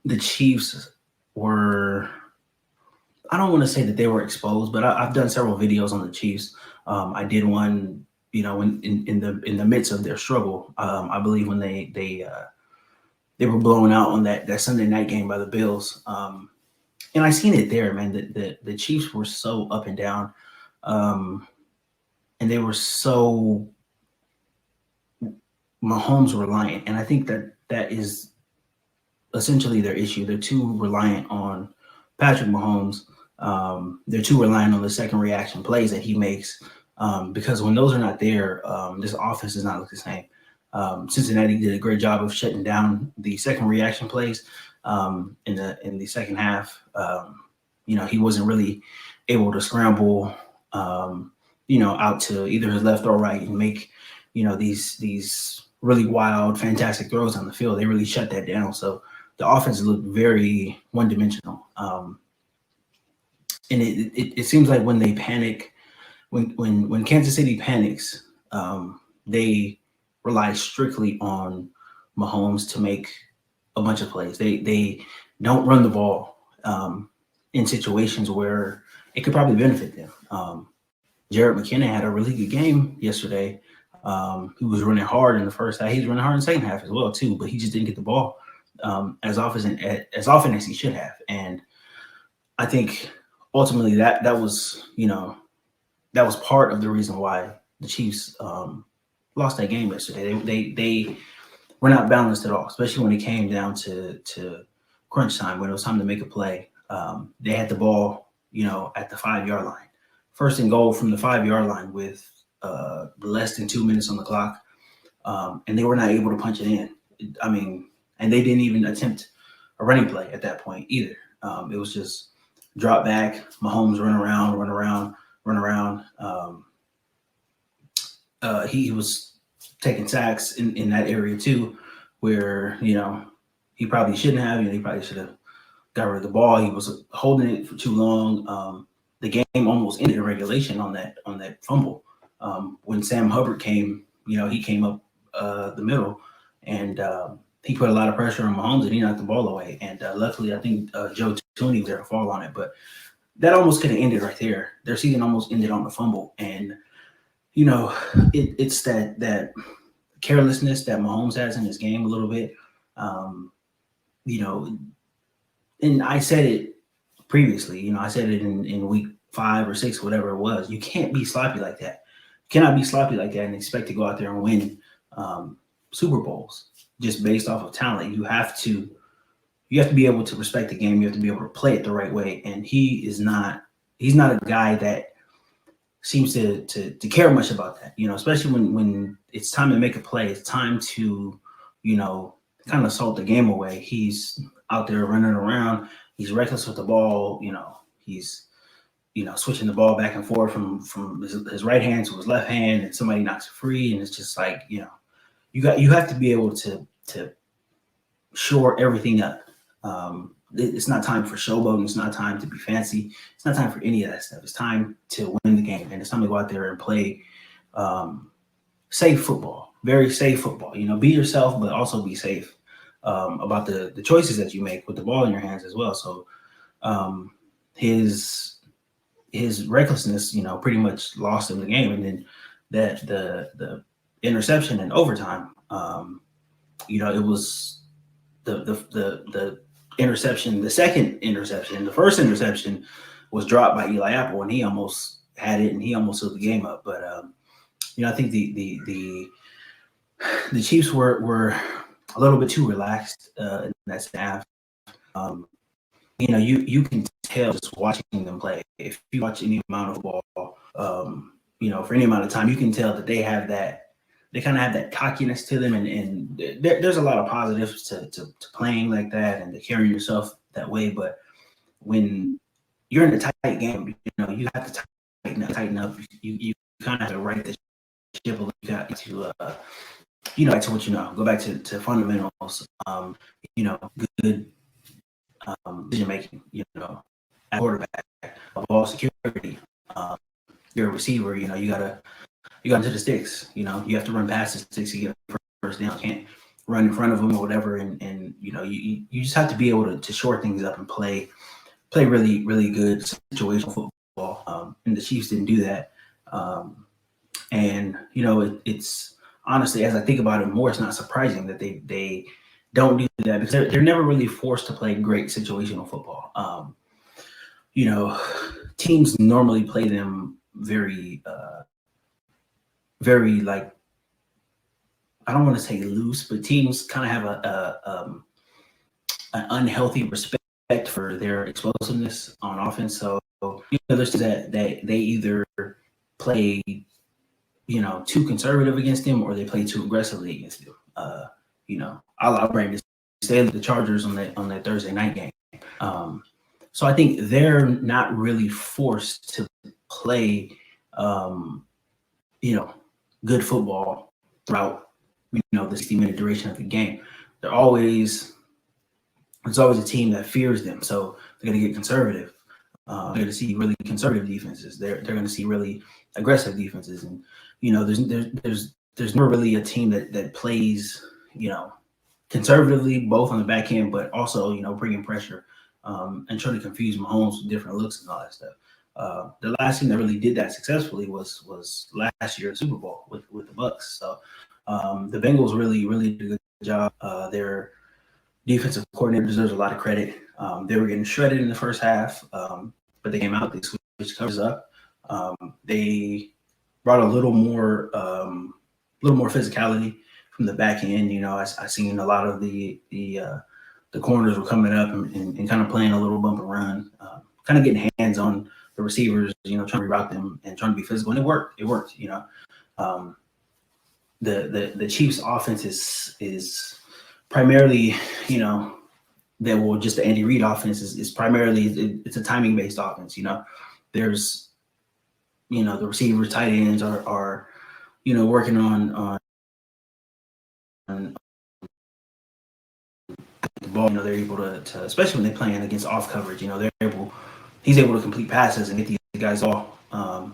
the Chiefs were, I don't want to say that they were exposed, but I've done several videos on the Chiefs. I did one, in the midst of their struggle. I believe when they were blown out on that Sunday night game by the Bills. And I seen it there, man. The Chiefs were so up and down, um, and they were so Mahomes reliant, and I think that is essentially their issue. They're too reliant on Patrick Mahomes. They're too reliant on the second reaction plays that he makes, because when those are not there, this offense does not look the same. Cincinnati did a great job of shutting down the second reaction plays in the second half. He wasn't really able to scramble, out to either his left or right and make these really wild, fantastic throws on the field. They really shut that down. So the offense looked very one dimensional. And it seems like when they panic, when Kansas City panics, they rely strictly on Mahomes to make a bunch of plays. They don't run the ball in situations where it could probably benefit them. Jared McKinnon had a really good game yesterday. He was running hard in the first half. He was running hard in the second half as well too, but he just didn't get the ball as often as he should have. And I think ultimately that was that was part of the reason why the Chiefs lost that game yesterday. They were not balanced at all, especially when it came down to crunch time when it was time to make a play. They had the ball, at the 5 yard line, first and goal from the 5 yard line with less than 2 minutes on the clock, and they were not able to punch it in. I mean, and they didn't even attempt a running play at that point either. It was just drop back, Mahomes run around, run around, run around. He was taking sacks in that area too, where he probably shouldn't have. He probably should have got rid of the ball. He was holding it for too long. The game almost ended in regulation on that fumble. When Sam Hubbard came, he came up the middle, and he put a lot of pressure on Mahomes, and he knocked the ball away. And luckily, I think Joe Tooney was there to fall on it, but that almost could have ended right there. Their season almost ended on a fumble, and it's that carelessness that Mahomes has in his game a little bit. Um, you know, and I said it previously. I said it in week 5 or 6, whatever it was. You can't be sloppy like that. You cannot be sloppy like that and expect to go out there and win Super Bowls just based off of talent. You have to be able to respect the game. You have to be able to play it the right way. And he is not. He's not a guy that seems to care much about that. Especially when it's time to make a play. It's time to you know kind of salt the game away. He's out there running around. He's reckless with the ball. He's switching the ball back and forth from his right hand to his left hand, and somebody knocks it free, and it's just like you have to be able to shore everything up. It's not time for showboating. It's not time to be fancy. It's not time for any of that stuff. It's time to win the game, and it's time to go out there and play um, safe football, very safe football. Be yourself, but also be safe about the choices that you make with the ball in your hands as well. So um, his his recklessness, pretty much lost him the game, and then that the interception in overtime, it was the interception, the second interception. The first interception was dropped by Eli Apple, and he almost had it, and he almost took the game up. But I think the Chiefs were a little bit too relaxed in that staff. Um, you can tell just watching them play. If you watch any amount of football, for any amount of time, you can tell that they have that. They kind of have that cockiness to them, and there's a lot of positives to playing like that and to carrying yourself that way. But when you're in a tight game, you have to tighten up. You kind of have to right the ship a little. You got to back to what go back to fundamentals. Good decision making. At quarterback, ball security. Um, you're a receiver. You got into the sticks. You have to run past the sticks to get first down. run in front of them or whatever, and you just have to be able to shore things up and play really really good situational football. And the Chiefs didn't do that. Um, and it's honestly, as I think about it more, it's not surprising that they don't do that because they're never really forced to play great situational football. You know, teams normally play them very like, I don't want to say loose, but teams kind of have an unhealthy respect for their explosiveness on offense. So there's that they either play too conservative against them or they play too aggressively against them. A la Brandon Staley, the Chargers on that Thursday night game. So I think they're not really forced to play, um, good football throughout, the 60-minute duration of the game. There's always a team that fears them, so they're going to get conservative. They're going to see really conservative defenses. They're going to see really aggressive defenses, and there's never really a team that plays conservatively both on the back end, but also bringing pressure and trying to confuse Mahomes with different looks and all that stuff. The last team that really did that successfully was last year's Super Bowl with the Bucks. So the Bengals really did a good job. Their defensive coordinator deserves a lot of credit. They were getting shredded in the first half, but they came out, they switched covers up. They brought a little more physicality from the back end. I seen a lot of the corners were coming up and kind of playing a little bump and run, kind of getting hands on the receivers, trying to reroute them and trying to be physical. And it worked. The Chiefs' offense is primarily, just the Andy Reid offense is primarily it's a timing based offense. There's the receivers, tight ends are working on the ball. They're able to especially when they're playing against off coverage. He's able to complete passes and get these guys all right.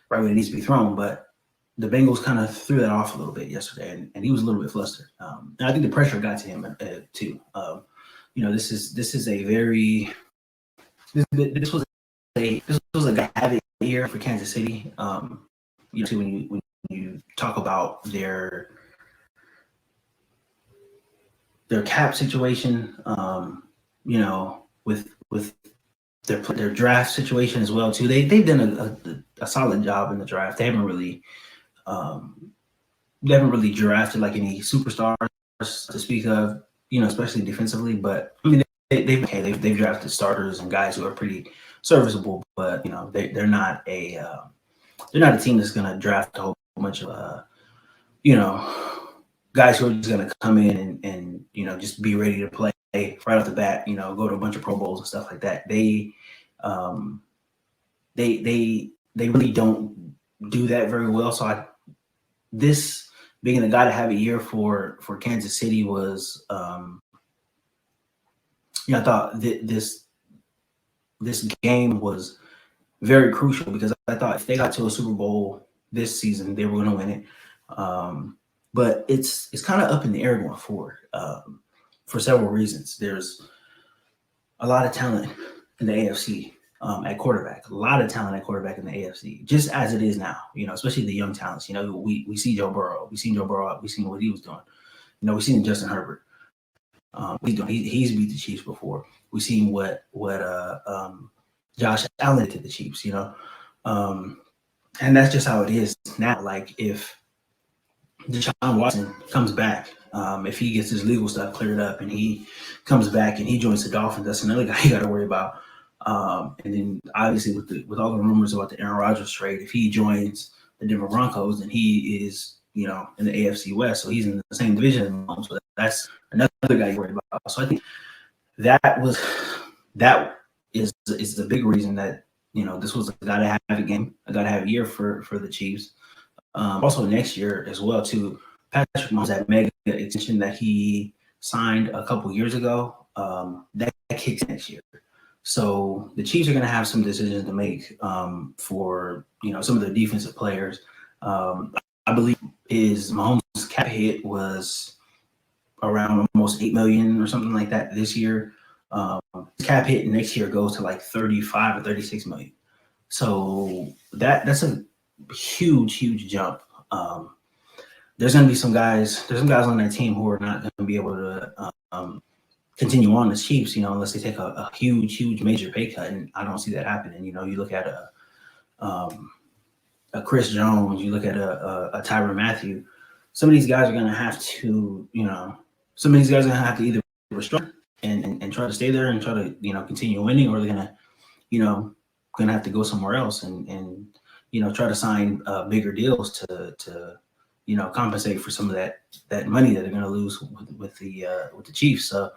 Right when it needs to be thrown, but the Bengals kind of threw that off a little bit yesterday, and he was a little bit flustered. And I think the pressure got to him too. This is a very this was a havoc year for Kansas City. When you talk about their cap situation, with their draft situation as well too. They've done a solid job in the draft. They haven't really drafted like any superstars to speak of, especially defensively. But I mean, they've drafted starters and guys who are pretty serviceable. But they're not a team that's going to draft a whole bunch of guys who are just going to come in and just be ready to play right off the bat. Go to a bunch of Pro Bowls and stuff like that. They really don't do that very well. So this being the guy to have a year for Kansas City was, I thought this game was very crucial because I thought if they got to a Super Bowl this season, they were going to win it. But it's kind of up in the air going forward for several reasons. There's a lot of talent in the AFC at quarterback. A lot of talent at quarterback in the AFC, just as it is now. Especially the young talents. We see Joe Burrow. We seen Joe Burrow. We seen what he was doing. We seen Justin Herbert. He's beat the Chiefs before. We seen what Josh Allen did to the Chiefs. And that's just how it is now. Like if Deshaun Watson comes back, if he gets his legal stuff cleared up and he comes back and he joins the Dolphins, that's another guy you got to worry about. And then obviously with all the rumors about the Aaron Rodgers trade, if he joins the Denver Broncos, then he is in the AFC West, so he's in the same division. So that's another guy you worry about. So I think that is the big reason that this was a gotta have a game, a gotta have a year for the Chiefs. Also next year as well too. Patrick Mahomes, that mega extension that he signed a couple years ago, that kicks next year. So the Chiefs are going to have some decisions to make for some of the defensive players. I believe his Mahomes cap hit was around almost 8 million or something like that this year. His cap hit next year goes to like 35 or 36 million. So that's a huge jump. There's going to be some guys. There's some guys on that team who are not going to be able to continue on as Chiefs, unless they take a huge major pay cut, and I don't see that happening. You look at a Chris Jones, you look at a Tyrann Mathieu. Some of these guys are going to have to, some of these guys are going to have to either restructure and try to stay there and try to, continue winning, or they're going to, going to have to go somewhere else and try to sign bigger deals to compensate for some of that money that they're going to lose with the Chiefs. So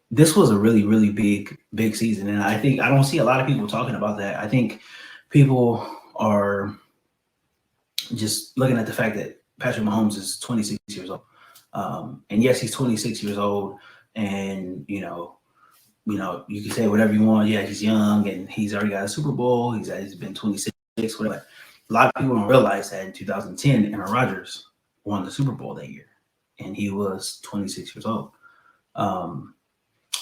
this was a really big season, and I think I don't see a lot of people talking about that. I think people are just looking at the fact that Patrick Mahomes is 26 years old, and yes, he's 26 years old, and you can say whatever you want. Yeah, he's young and he's already got a Super Bowl. He's been 26, whatever. A lot of people don't realize that in 2010, Aaron Rodgers won the Super Bowl that year, and he was 26 years old.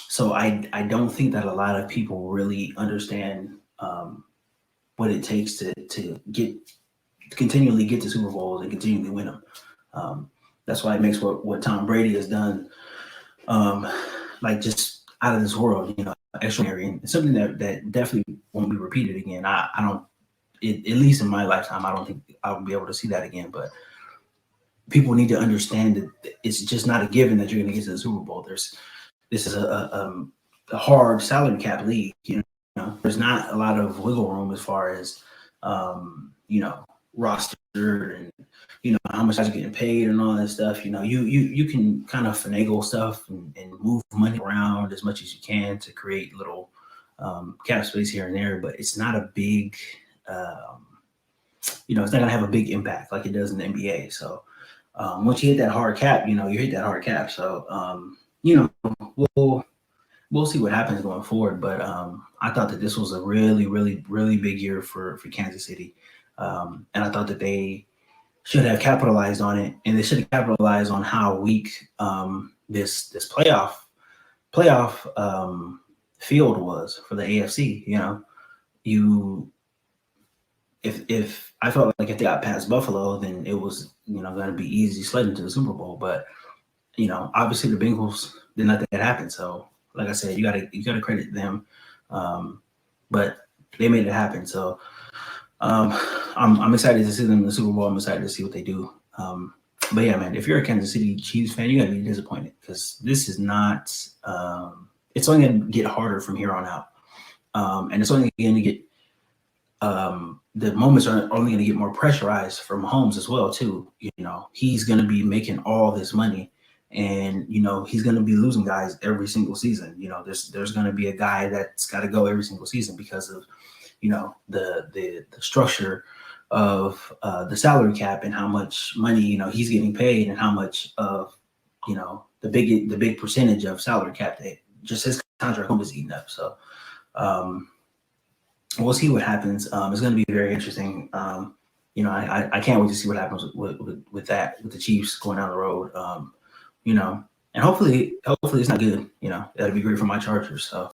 So I don't think that a lot of people really understand what it takes to continually get to Super Bowls and continually win them. That's why it makes what Tom Brady has done like just out of this world, extraordinary, and something that definitely won't be repeated again. I don't, at least in my lifetime, I don't think I'll be able to see that again. But people need to understand that it's just not a given that you're going to get to the Super Bowl. This is a hard salary cap league. There's not a lot of wiggle room as far as roster and how much guys are getting paid and all that stuff. You can kind of finagle stuff and move money around as much as you can to create little cap space here and there, but it's not a big it's not gonna have a big impact like it does in the NBA. So once you hit that hard cap, you hit that hard cap. So we'll see what happens going forward. But I thought that this was a really big year for Kansas City. And I thought that they should have capitalized on it, and they should have capitalized on how weak this playoff field was for the AFC. If I felt like if they got past Buffalo, then it was going to be easy sledding to the Super Bowl. But obviously the Bengals did not let that happen. So like I said, you gotta credit them, but they made it happen. So I'm excited to see them in the Super Bowl. I'm excited to see what they do. But yeah, man, if you're a Kansas City Chiefs fan, you gotta be disappointed because this is not. It's only gonna get harder from here on out, and it's only gonna get. The moments are only going to get more pressurized for Mahomes as well too. He's going to be making all this money, and he's going to be losing guys every single season. There's going to be a guy that's got to go every single season because of the structure of the salary cap and how much money he's getting paid and how much of the big percentage of salary cap that just his contract was eating up. So we'll see what happens. It's going to be very interesting. I can't wait to see what happens with that, with the Chiefs going down the road. And hopefully it's not good. That'd be great for my Chargers. So